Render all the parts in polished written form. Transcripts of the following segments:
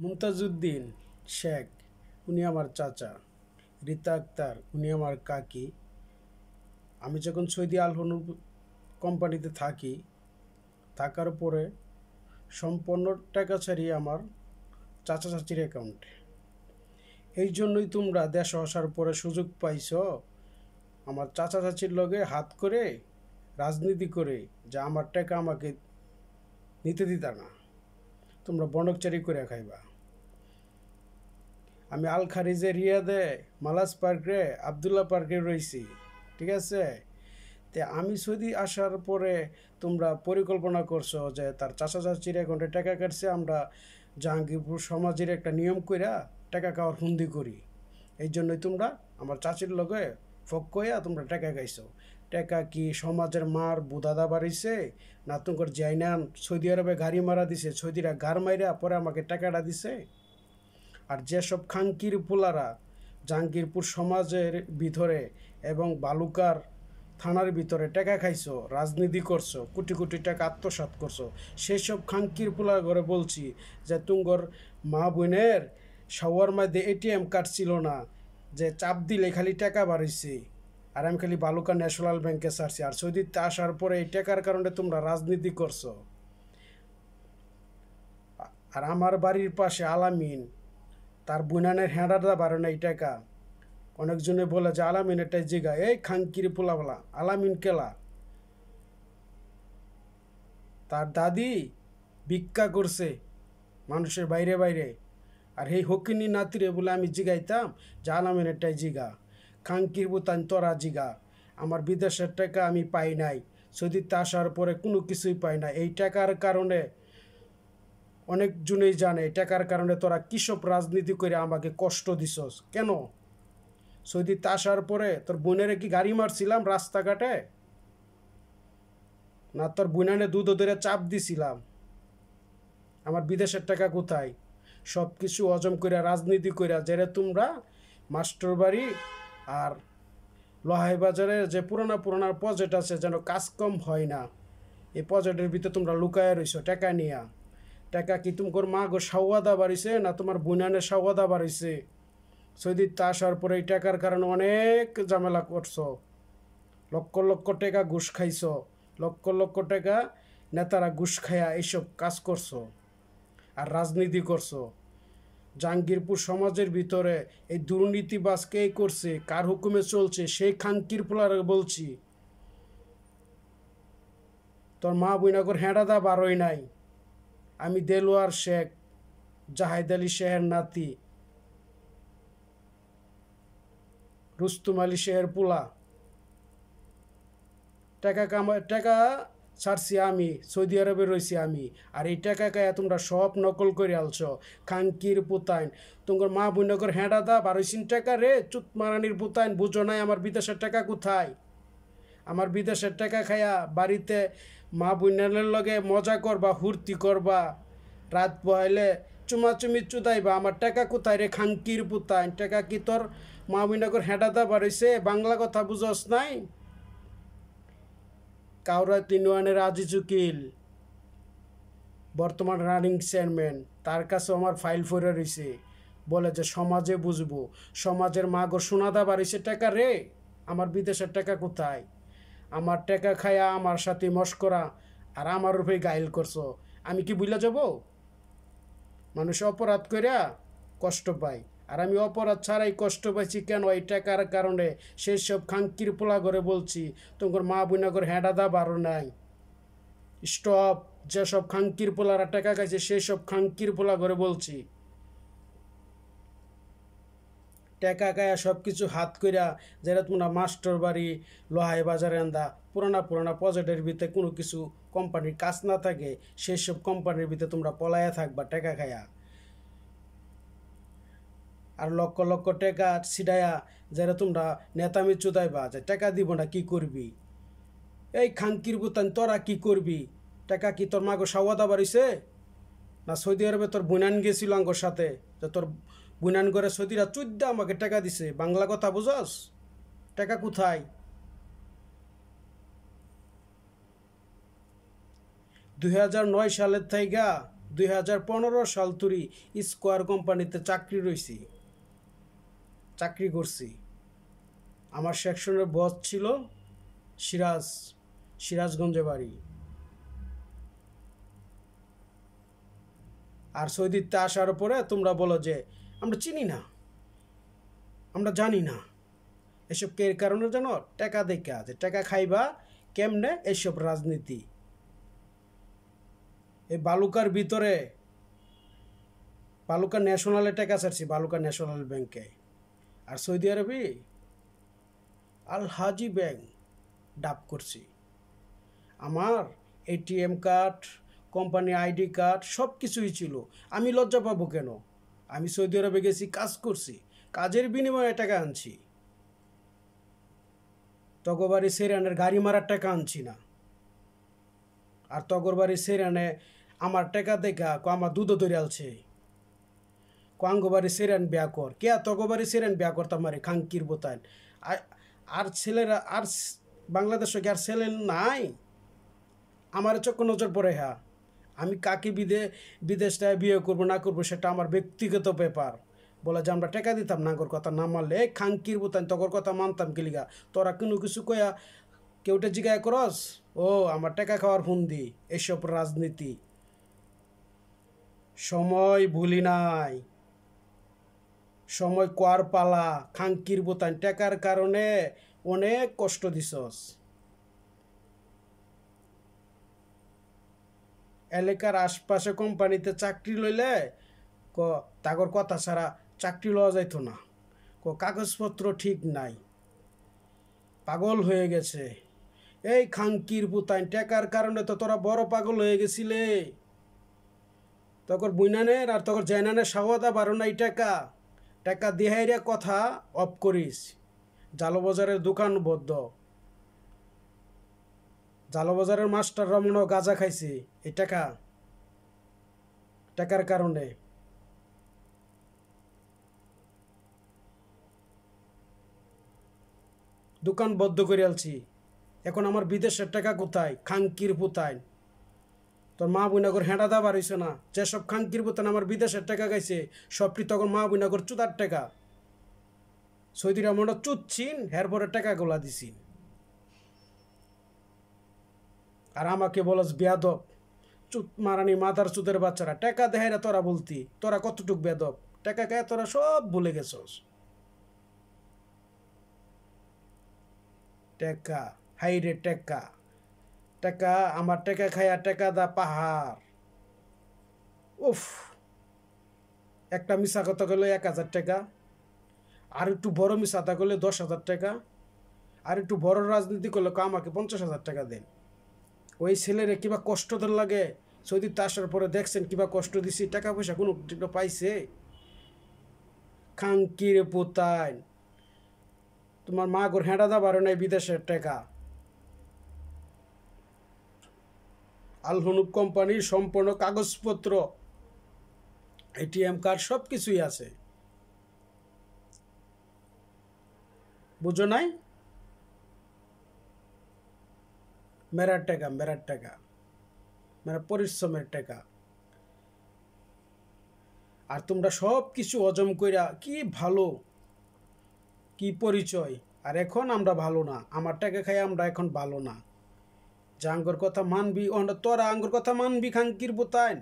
মুমতাজউদ্দিন শেখ উনি আমার চাচা, রীতা আক্তার উনি আমার কাকি। আমি যখন সৌদি আল হনুর কোম্পানিতে থাকার পরে সম্পূর্ণ টাকা ছাড়িয়ে আমার চাচা চাচির অ্যাকাউন্টে। এই জন্যই তোমরা দেশ আসার পরে সুযোগ পাইছ আমার চাচা চাচির লগে হাত করে রাজনীতি করে যে আমার টাকা আমাকে নিতে দিতা না, তোমরা বনকচারি করে খাইবা। আমি আল খারিজে, রিয়াদে, মালাজ পার্কে, আবদুল্লাহ পার্কে রয়েছি, ঠিক আছে। তে আমি সৌদি আসার পরে তোমরা পরিকল্পনা করছো যে তার চাচা চাচির অ্যাকাউন্টে টাকা কাটছে, আমরা জাহাঙ্গীরপুর সমাজের একটা নিয়ম কইরা টাকা খাওয়ার হুন্দি করি। এই জন্যই তোমরা আমার চাচির লগে ফক কইয়া তোমরা টাকা খাইছো। টাকা কি সমাজের মার বুদাদা বাড়িছে, না তোমার জাইনান সৌদি আরবে গাড়ি মারা দিছে, সৌদিরা গার মাইরা পরে আমাকে টাকাটা দিছে? আর যেসব খাঙ্কির পোলারা জাহাঙ্গীরপুর সমাজের ভিতরে এবং বালুকার থানার ভিতরে টাকা খাইছো, রাজনীতি করছো, কোটি কোটি টাকা আত্মসাৎ করছো, সেই সব খাঙ্কির পোলার ঘরে বলছি যে তুঙ্গর মা বোনের শাওয়ার মধ্যে এটিএম কার্ড ছিল না, যে চাপ দিলে খালি টাকা বাড়িছে। আর আমি খালি বালুকা ন্যাশনাল ব্যাংকে ছাড়ছি। আর সৌদিতে আসার পরে এই টাকার কারণে তোমরা রাজনীতি করছো। আর আমার বাড়ির পাশে আলামিন, তার বুনানের হ্যাঁড়াটা বাড়ে না এই টাকা। অনেকজনে বলে যে আলামিন এটাই জিগা, এই খাঙ্কির পোলাবলা আলামিন কেলা, তার দাদি ভিক্ষা করছে মানুষের বাইরে বাইরে। আর এই হকিনি নাতিরে বলে আমি জিগাইতাম যে আলামিন এটাই জিগা, খাঙ্কির বুতান তোরা জিগা। আমার বিদেশের টাকা আমি পাই নাই, সৌদিতে আসার পরে কোনো কিছুই পাই না। এই টাকার কারণে অনেকজনেই জানে টাকার কারণে তোরা কিসব রাজনীতি করে আমাকে কষ্ট দিছস কেন? সৌদিতে আসার পরে তোর বোনের কি গাড়ি মারছিলাম রাস্তাঘাটে, না তোর বুনানে দুধ ধরে চাপ দিছিলাম? আমার বিদেশের টাকা কোথায়? সব কিছু হজম করে রাজনীতি করে যেরে তোমরা মাস্টার বাড়ি আর লোহাই বাজারের যে পুরানা পুরানা প্রজেক্ট আছে যেন কাজ কম হয় না, এই প্রজেক্টের ভিতরে তোমরা লুকায় রইছো টাকা নিয়া। টাকা কি তোমার মা গো সাওয়াদা বাড়িছে, না তোমার বুনানের সাওয়াদা বাড়িছে? সৌদিতে আসার পরে এই টাকার কারণে অনেক ঝামেলা করছো, লক্ষ লক্ষ টাকা ঘুষ খাইছো, লক্ষ লক্ষ টাকা নেতারা ঘুষ খায়া এইসব কাজ করছো আর রাজনীতি করছো। জাহাঙ্গীরপুর সমাজের ভিতরে এই দুর্নীতিবাজ কে করছে, কার হুকুমে চলছে, সেই খাঙ্কির পোলারে বলছি তোর মা বইনাগর হ্যাঁড়াদা বারোই নাই। আমি দেলোয়ার শেখ, জাহেদ আলী শেহের নাতি, রুস্তুম আলী শেহের পোলা। টাকা ছাড়ছি আমি, সৌদি আরবে রয়েছি আমি। আর এই টাকা কায়া তোমরা সব নকল করে আলছো, খাঙ্কির পুতাইন। তোমার মা বোনগর হ্যাঁড়াদা 12 টাকা রে, চুত মারানির পুতাইন, বুঝো নাই আমার বিদেশের টাকা কোথায়? আমার বিদেশের টাকা খায়া বাড়িতে মা বোনের লগে মজা করবা, ফুর্তি করবা, রাত বহাইলে চুমাচুমি চুদাইবা। আমার টাকা কোথায় রে খাঙ্কির পুতাইন? টাকা কি তোর মা বোনগর হ্যাঁড়াদা বাড়িছে? বাংলা কথা বুঝস নাই? কাউরা তিনওয়ানের আজিজ উকিল, বর্তমান রানিং চেয়ারম্যান, তার কাছে আমার ফাইল ফরে রয়েছে, বলে যে সমাজে বুঝবো। সমাজের মা গো সোনাদা বাড়িছে টাকা রে, আমার বিদেশের টাকা কোথায়? আমার টাকা খায়া আমার সাথে মস্করা আর আমার রূপে গাইল করছো। আমি কি বুঝলা যাব? মানুষ অপরাধ কইরা কষ্ট পায়, আর আমি অপরাধ ছাড়াই কষ্ট পাইছি কেন? এই টাকার কারণে। সেই সব খাঙ্কির পোলা করে বলছি তোমার মা বোনাগর হ্যাঁডাদা বারো নাই। স্টপ! যেসব খাঙ্কির পোলারা টাকা খাইছে সেই সব খাঙ্কির পোলা করে বলছি টাকা খায়া সব কিছু হাত কইরা, যেটা তোমরা মাস্টার বাড়ি, লোহাই বাজারে আন্দা পুরানা পুরানা প্রজেক্টের ভিতরে কোনো কিছু কোম্পানির কাজ না থাকে, সেই সব কোম্পানির ভিতরে তোমরা পলায়া থাকবা টাকা খায়া। আর লক্ষ লক্ষ টাকা ছিটাইয়া যারা তোমরা নেতামি চুদাইবা যে টাকা দিব না কি করবি? এই খাঙ্কির বুতান তোরা কি করবি? টাকা কি তোর মাগো সাওয়াদা বাড়িছে, না সৌদি আরবে তোর বুনান গেছিল আঙ্গর সাথে, যে তোর বুনান করে সৌদিরা চুদ্দা আমাকে টাকা দিছে? বাংলা কথা বুঝস? টাকা কোথায়? 2009 সালের থেকে 2015 সাল তুরি স্কোয়ার কোম্পানিতে চাকরি করছি। আমার সেকশনের বস ছিল সিরাজগঞ্জে বাড়ি। আর সৌদিতে আসার পরে তোমরা বলো যে আমরা চিনি না, আমরা জানি না। এসব কে কারণে জানো? টাকা দেখা, যে টাকা খাইবা কেমনে, এইসব রাজনীতি। এই বালুকার ভিতরে বালুকা ন্যাশনালে টাকা ছাড়ছি, বালুকা ন্যাশনাল ব্যাংকে। আর সৌদি আরবে আল হাজি ব্যাংক ডাব করছি। আমার ATM card, company ID card সব কিছুই ছিল। আমি লজ্জা পাবো কেন? আমি সৌদি আরবে গেছি, কাজ করছি, কাজের বিনিময়ে টাকা আনছি। তগরবাড়ি সেরানের গাড়ি মারার টাকা আনছি না। আর তগরবাড়ি সেরানে আমার টাকা দেখা আমার দুধ ধরে আলছে। কোয়াঙ্গবাড়ি সেরান বিয়া কর কে? তগবাড়ি সেরান বিয়া করতাম মারে খাঙ্কির বোতান। আর ছেলেরা আর বাংলাদেশে কি আর ছেলে নাই? আমার চক্ষু নজর পড়ে। হ্যাঁ, আমি কাকে বিদেশটায় বিয়ে করবো না করবো সেটা আমার ব্যক্তিগত ব্যাপার। বলে যে আমরা টাকা দিতাম, নাগর কথা না মানলে খাঙ্কির বোতান তগর কথা মানতাম গেলিগা। তোরা কোনো কিছু কয়া কেউটা জিগায় করস, ও আমার টাকা খাওয়ার ফন্দি। এসব রাজনীতি সময় ভুলি নাই, সময় কোয়ার পালা। খাঙ্কির বোতান টাকার কারণে অনেক কষ্ট দিছস। এলাকার আশপাশে কোম্পানিতে চাকরি লইলে তাগর কথা ছাড়া চাকরি লওয়া যাইত না। কাগজপত্র ঠিক নাই, পাগল হয়ে গেছে। এই খাঙ্কির পুতাইন টাকার কারণে তো তোরা বড় পাগল হয়ে গেছিলে। তখন বুইনানের আর তখন জয়নানের সাওয়াদা বারো নাই টাকা দিহাইরা কথা অফ করিস। জালবাজারের দোকান বদ্ধ, জালবাজারের মাস্টার রমন গাঁজা খাইছে এই টাকার কারণে। দোকান বদ্ধ করে আলছি। এখন আমার বিদেশের টাকা কোথায়? খাঙ্কির পুতাইন তোর মা বুইনাগর হেঁটা দা বাড়িছে না। যেসব খাঙ্কির পুতান আমার বিদেশের টাকা গাইছে সবটি তখন মা বুইনাগর চুদার টাকা। সৌদিরা মনে চুদছিন, এরপরে টাকা গোলা দিছিন। আর আমাকে বলস বেয়াদব, চুত মারানি মাদার চুদের বাচ্চারা। টাকা দেহাইরা তোরা বলতি, তোরা কতটুক বেদব? টাকা খায় তোরা সব ভুলে গেছস। টাকা হাইরে টাকা আমার টাকা খায়া টাকা দা পাহাড়। উফ, একটা মিশা কথা করলে 1000 টাকা, আর একটু বড় মিশাতা করলে 10,000 টাকা, আর একটু বড় রাজনীতি করলে আমাকে 50,000 টাকা দেন। ওই ছেলেরে কিবা কষ্ট তোর লাগে? সৌদিতে আসার পরে দেখছেন কিবা কষ্ট দিছি? টাকা পয়সা কোনো পাইছে? খাঙ্কির পুতাইন তোমার মা গোর হেঁটা দা বারো নাই বিদেশের টাকা। আলহনুক কোম্পানির সম্পূর্ণ কাগজপত্র, এটিএম কার্ড সব কিছুই আছে। বুঝো নাই? মেরার টাকা মেরা পরিশ্রমের টাকা। আর তোমরা সব কিছু হজম কইরা কি ভালো, কি পরিচয়। আর এখন আমরা ভালো না, আমার টাকা খাই আমরা এখন ভালো না। যে আঙ্গর কথা মানবি, তোরা আঙ্গর কথা মানবি খাঙ্কির বোতাইন।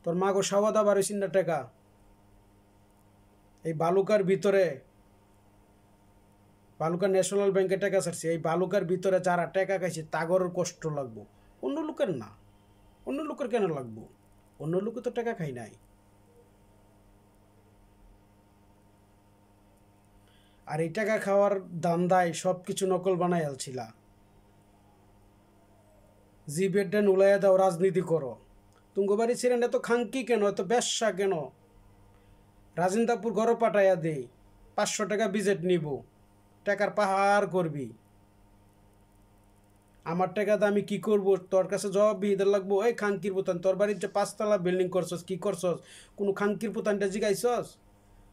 তোর মা গো সাওয়াদা বারোইছিন না টাকা। এই বালুকার ভিতরে, বালুকা ন্যাশনাল ব্যাংকে টাকা ছাড়ছি। এই বালুকার ভিতরে যারা টাকা খাইছে তাগর কষ্ট লাগবো, অন্য লোকের না। অন্য লোকের কেন লাগবো? অন্য লোকে তো টাকা খাই নাই। আর এই টাকা খাওয়ার দান্দায় সব কিছু নকল বানাই আলছিলা। জি বেডটা উলাইয়া দাও, রাজনীতি করো। তুঙ্গবাড়ি ছিলেন এত খাঙ্কি কেন, এত ব্যবসা কেন? রাজেন্দ্রপুর ঘরও পাঠাইয়া দেই, 500 টাকা বিজেট নিব, টাকার পাহাড় করবি। আমার টাকাতে আমি কি করব? তোর কাছে জবাব বিহিদের লাগবো। এই খাঙ্কির পুতান, তোর বাড়ির যে 5 তলা বিল্ডিং করছস, কি করছস? কোনো খাঙ্কির পুতানটা জিগাইছস?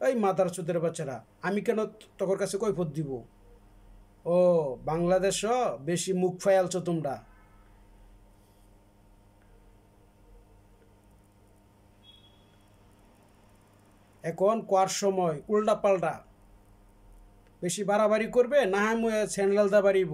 এই মাদার চোদের বাচ্চারা, আমি কেন তোর কাছে কৈফত দিব? ও বাংলাদেশও বেশি মুখ ফায়ালছো তোমরা। এখন কোয়ার সময় উল্টা পাল্টা বেশি বাড়াবাড়ি করবে না হয় স্যান্ডেল দা বাড়িব